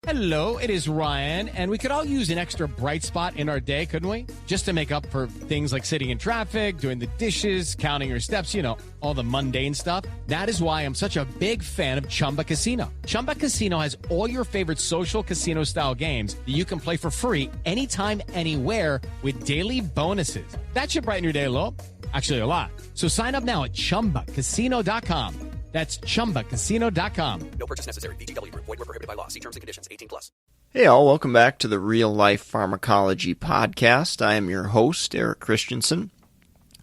Hello, it is Ryan, and we could all use an extra bright spot in our day, couldn't we? Just to make up for things like sitting in traffic, doing the dishes, counting your steps, you know, all the mundane stuff. That is why I'm such a big fan of Chumba Casino. Chumba Casino has all your favorite social casino-style games that you can play for free anytime, anywhere with daily bonuses. That should brighten your day a little. Actually, a lot. So sign up now at ChumbaCasino.com. That's ChumbaCasino.com. No purchase necessary. VGW Group. Void where prohibited by law. See terms and conditions. 18+. Hey all, welcome back to the Real Life Pharmacology Podcast. I am your host, Eric Christensen.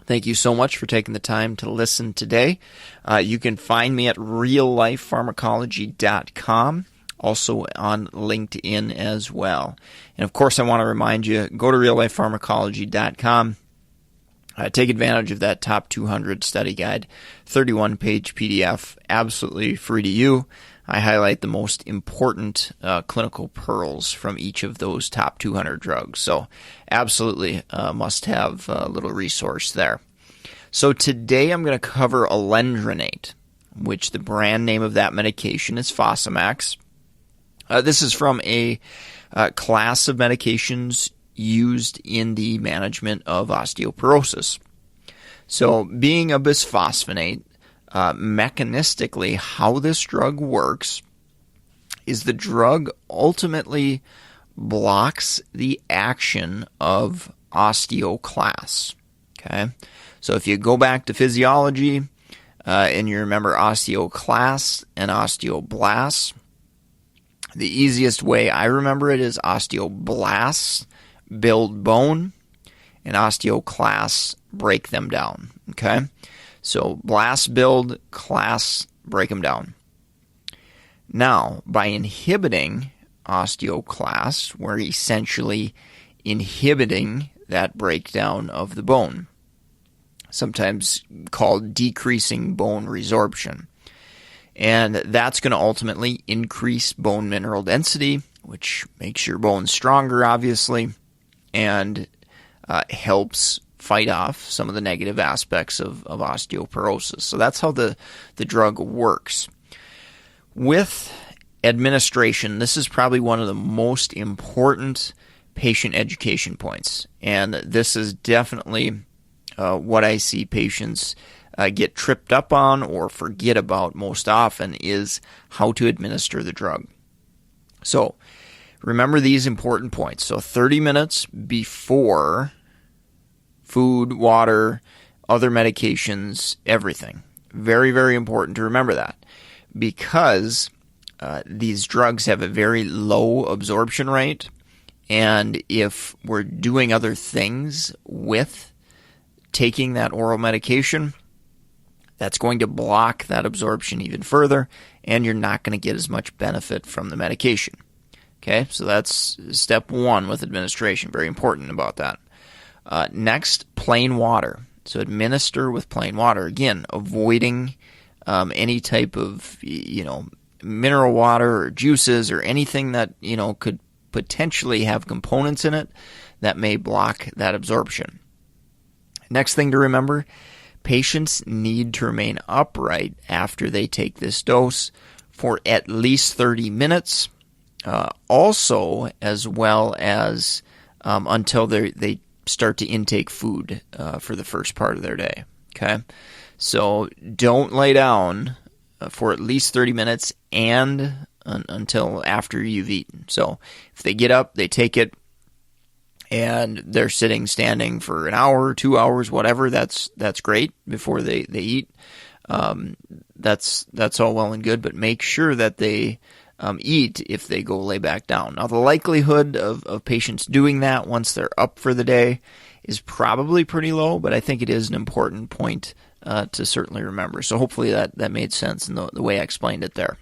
Thank you so much for taking the time to listen today. You can find me at reallifepharmacology.com, also on LinkedIn as well. And of course, I want to remind you, go to reallifepharmacology.com. Take advantage of that top 200 study guide, 31-page PDF, absolutely free to you. I highlight the most important clinical pearls from each of those top 200 drugs. So absolutely must have a little resource there. So today I'm going to cover Alendronate, which the brand name of that medication is Fosamax. This is from a class of medications used in the management of osteoporosis. So being a bisphosphonate, mechanistically how this drug works is the drug ultimately blocks the action of osteoclasts. Okay, so if you go back to physiology and you remember osteoclasts and osteoblasts, the easiest way I remember it is osteoblasts build bone, and osteoclasts break them down. Okay? So blasts build, clasts break them down. Now, by inhibiting osteoclasts, we're essentially inhibiting that breakdown of the bone, sometimes called decreasing bone resorption. And that's going to ultimately increase bone mineral density, which makes your bones stronger, obviously, and helps fight off some of the negative aspects of osteoporosis. So that's how the drug works. With administration, this is probably one of the most important patient education points. And this is definitely what I see patients get tripped up on or forget about most often is how to administer the drug. So remember these important points. So 30 minutes before food, water, other medications, everything. Very, very important to remember that because these drugs have a very low absorption rate. And if we're doing other things with taking that oral medication, that's going to block that absorption even further, and you're not going to get as much benefit from the medication. Okay, so that's step one with administration. Very important about that. Next, plain water. So administer with plain water. Again, avoiding any type of mineral water or juices or anything that could potentially have components in it that may block that absorption. Next thing to remember, patients need to remain upright after they take this dose for at least 30 minutes. Also, as well as until they start to intake food for the first part of their day. Okay, so don't lay down for at least 30 minutes and until after you've eaten. So if they get up, they take it, and they're sitting, standing for an hour, 2 hours, whatever. That's great before they eat. That's all well and good, but make sure that they eat if they go lay back down. Now, the likelihood of patients doing that once they're up for the day is probably pretty low, but I think it is an important point to certainly remember. So hopefully that made sense in the way I explained it there.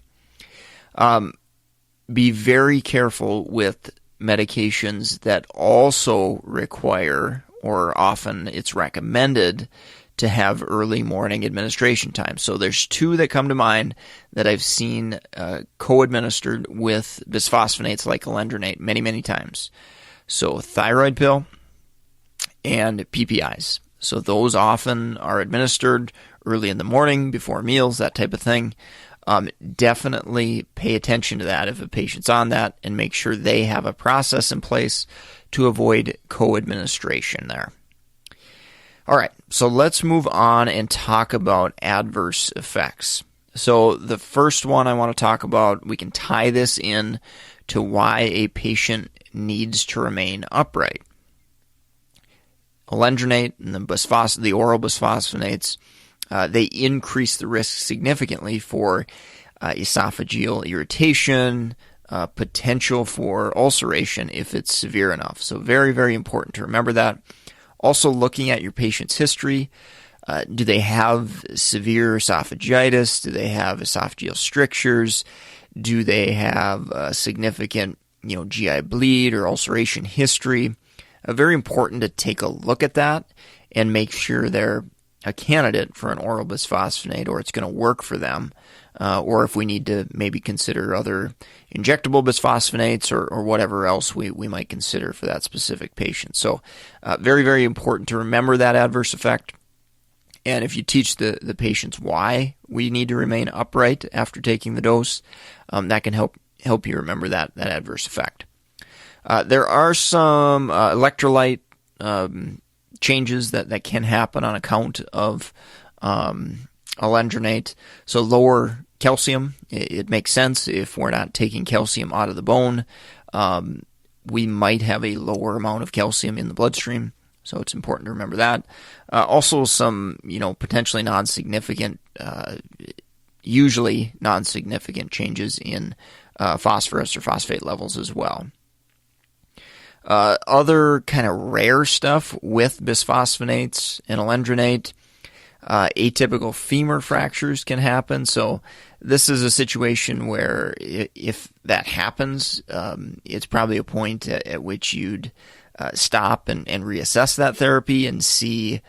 Be very careful with medications that also require, or often it's recommended, to have early morning administration time. So there's two that come to mind that I've seen co-administered with bisphosphonates like Alendronate many, many times. So thyroid pill and PPIs. So those often are administered early in the morning, before meals, that type of thing. definitely pay attention to that if a patient's on that and make sure they have a process in place to avoid co-administration there. All right, so let's move on and talk about adverse effects. So the first one I want to talk about, we can tie this in to why a patient needs to remain upright. Alendronate and the oral bisphosphonates, they increase the risk significantly for esophageal irritation, potential for ulceration if it's severe enough. So very, very important to remember that. Also looking at your patient's history. Do they have severe esophagitis? Do they have esophageal strictures? Do they have significant GI bleed or ulceration history? Very important to take a look at that and make sure they're a candidate for an oral bisphosphonate, or it's going to work for them, or if we need to maybe consider other injectable bisphosphonates or whatever else we might consider for that specific patient. So very, very important to remember that adverse effect. And if you teach the patients why we need to remain upright after taking the dose, that can help you remember that adverse effect. There are some electrolyte changes that can happen on account of alendronate. So lower calcium, it makes sense if we're not taking calcium out of the bone. We might have a lower amount of calcium in the bloodstream. So it's important to remember that. Also some, potentially non-significant, usually non-significant changes in phosphorus or phosphate levels as well. Other kind of rare stuff with bisphosphonates and alendronate, atypical femur fractures can happen. So this is a situation where if that happens, it's probably a point at which you'd stop and reassess that therapy and see,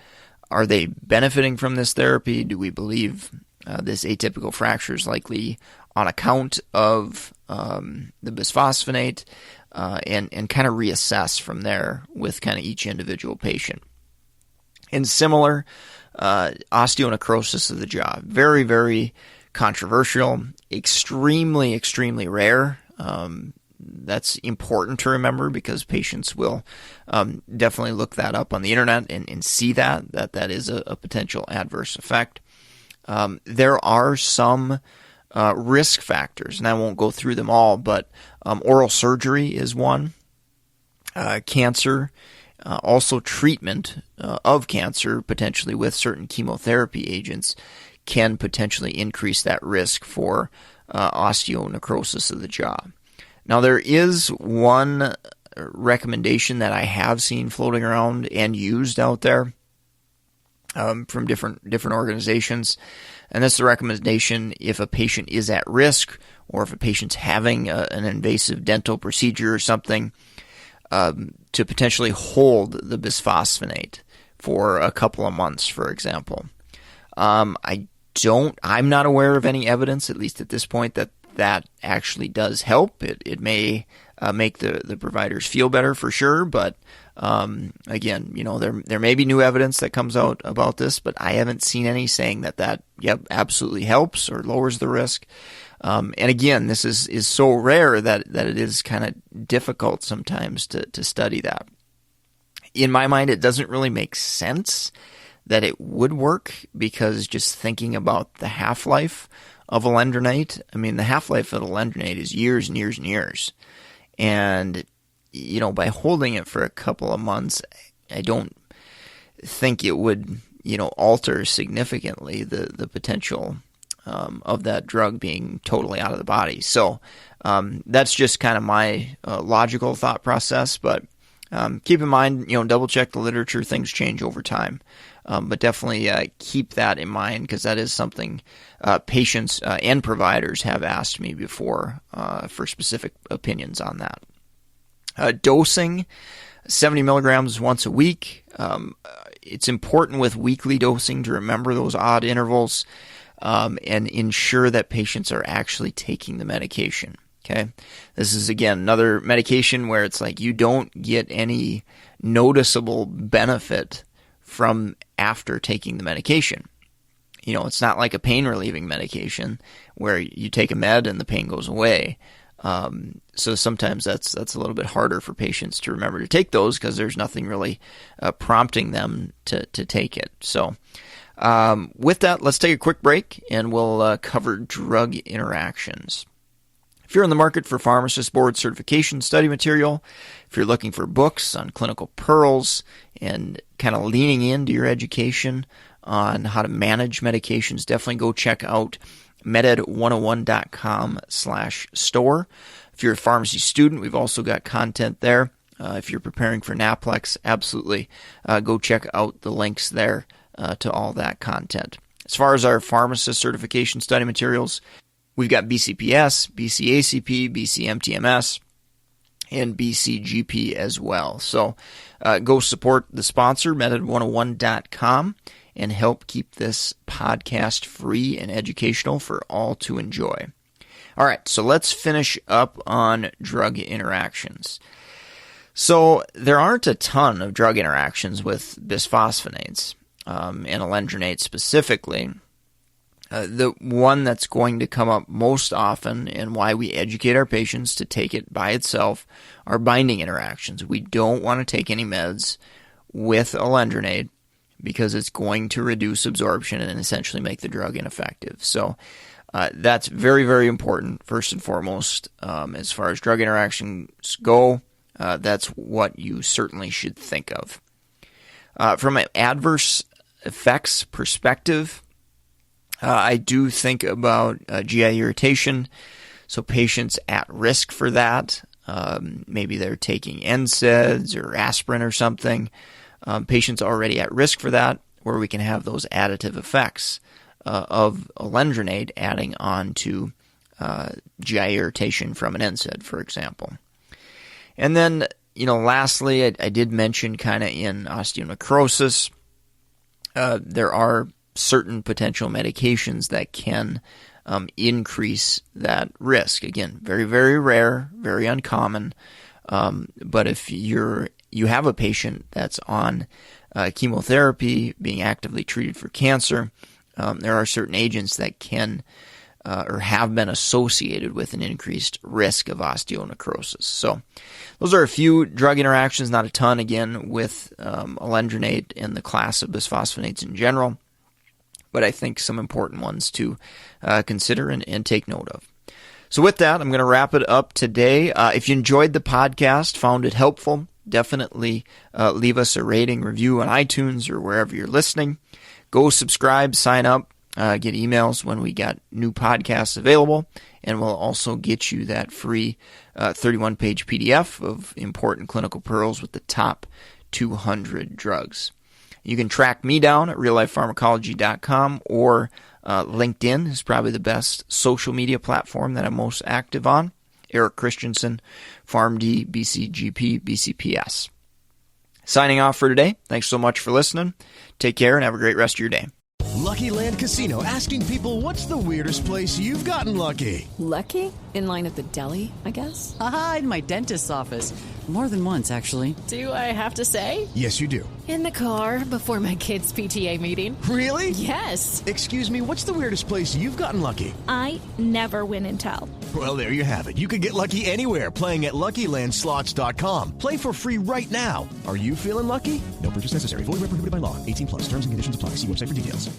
are they benefiting from this therapy? Do we believe this atypical fracture is likely on account of the bisphosphonate? And kind of reassess from there with kind of each individual patient. And similar, osteonecrosis of the jaw. Very, very controversial, extremely, extremely rare. That's important to remember because patients will definitely look that up on the internet and see that is a potential adverse effect. There are some risk factors, and I won't go through them all, but oral surgery is one. Cancer, also treatment of cancer, potentially with certain chemotherapy agents, can potentially increase that risk for osteonecrosis of the jaw. Now, there is one recommendation that I have seen floating around and used out there from different organizations, and that's the recommendation if a patient is at risk or if a patient's having an invasive dental procedure or something, to potentially hold the bisphosphonate for a couple of months, for example. I'm not aware of any evidence, at least at this point, that actually does help. It may make the providers feel better for sure, but again, there may be new evidence that comes out about this, but I haven't seen any saying that absolutely helps or lowers the risk. And again, this is so rare that it is kind of difficult sometimes to study that. In my mind, it doesn't really make sense that it would work, because just thinking about the half-life of alendronate, the half-life of alendronate is years and years and years. And, by holding it for a couple of months, I don't think it would, alter significantly the potential of that drug being totally out of the body. So that's just kind of my logical thought process, but keep in mind, double check the literature. Things change over time. But definitely keep that in mind, because that is something patients and providers have asked me before for specific opinions on that. Dosing, 70 milligrams once a week. It's important with weekly dosing to remember those odd intervals and ensure that patients are actually taking the medication. Okay, this is, again, another medication where it's like you don't get any noticeable benefit from after taking the medication. It's not like a pain relieving medication where you take a med and the pain goes away. So sometimes that's a little bit harder for patients to remember to take those because there's nothing really prompting them to take it. So with that, let's take a quick break and we'll cover drug interactions. If you're in the market for pharmacist board certification study material, if you're looking for books on clinical pearls and kind of leaning into your education on how to manage medications, definitely go check out meded101.com/store. If you're a pharmacy student, we've also got content there. If you're preparing for NAPLEX, absolutely go check out the links there to all that content. As far as our pharmacist certification study materials, we've got BCPS, BCACP, BCMTMS, and BCGP as well. So go support the sponsor, meded101.com, and help keep this podcast free and educational for all to enjoy. All right, so let's finish up on drug interactions. So there aren't a ton of drug interactions with bisphosphonates, and alendronate specifically. The one that's going to come up most often and why we educate our patients to take it by itself are binding interactions. We don't want to take any meds with alendronate because it's going to reduce absorption and essentially make the drug ineffective. So that's very, very important, first and foremost. As far as drug interactions go, that's what you certainly should think of. From an adverse effects perspective, I do think about GI irritation, so patients at risk for that. Maybe they're taking NSAIDs or aspirin or something. Patients already at risk for that, where we can have those additive effects of alendronate adding on to GI irritation from an NSAID, for example. And then, lastly, I did mention kind of in osteonecrosis, there are certain potential medications that can increase that risk. Again, very, very rare, very uncommon. But if you have a patient that's on chemotherapy, being actively treated for cancer, there are certain agents that can or have been associated with an increased risk of osteonecrosis. So those are a few drug interactions, not a ton, again, with alendronate and the class of bisphosphonates in general, but I think some important ones to consider and take note of. So with that, I'm going to wrap it up today. If you enjoyed the podcast, found it helpful, definitely leave us a rating, review on iTunes or wherever you're listening. Go subscribe, sign up, get emails when we got new podcasts available, and we'll also get you that free 31-page PDF of important clinical pearls with the top 200 drugs. You can track me down at reallifepharmacology.com, or LinkedIn is probably the best social media platform that I'm most active on. Eric Christensen, PharmD, BCGP, BCPS. Signing off for today. Thanks so much for listening. Take care and have a great rest of your day. Lucky Land Casino, asking people, what's the weirdest place you've gotten lucky? Lucky? In line at the deli, I guess? Aha, in my dentist's office. More than once, actually. Do I have to say? Yes, you do. In the car before my kids' PTA meeting. Really? Yes. Excuse me, what's the weirdest place you've gotten lucky? I never win and tell. Well, there you have it. You can get lucky anywhere, playing at LuckyLandSlots.com. Play for free right now. Are you feeling lucky? No purchase necessary. Void where prohibited by law. 18+. Terms and conditions apply. See website for details.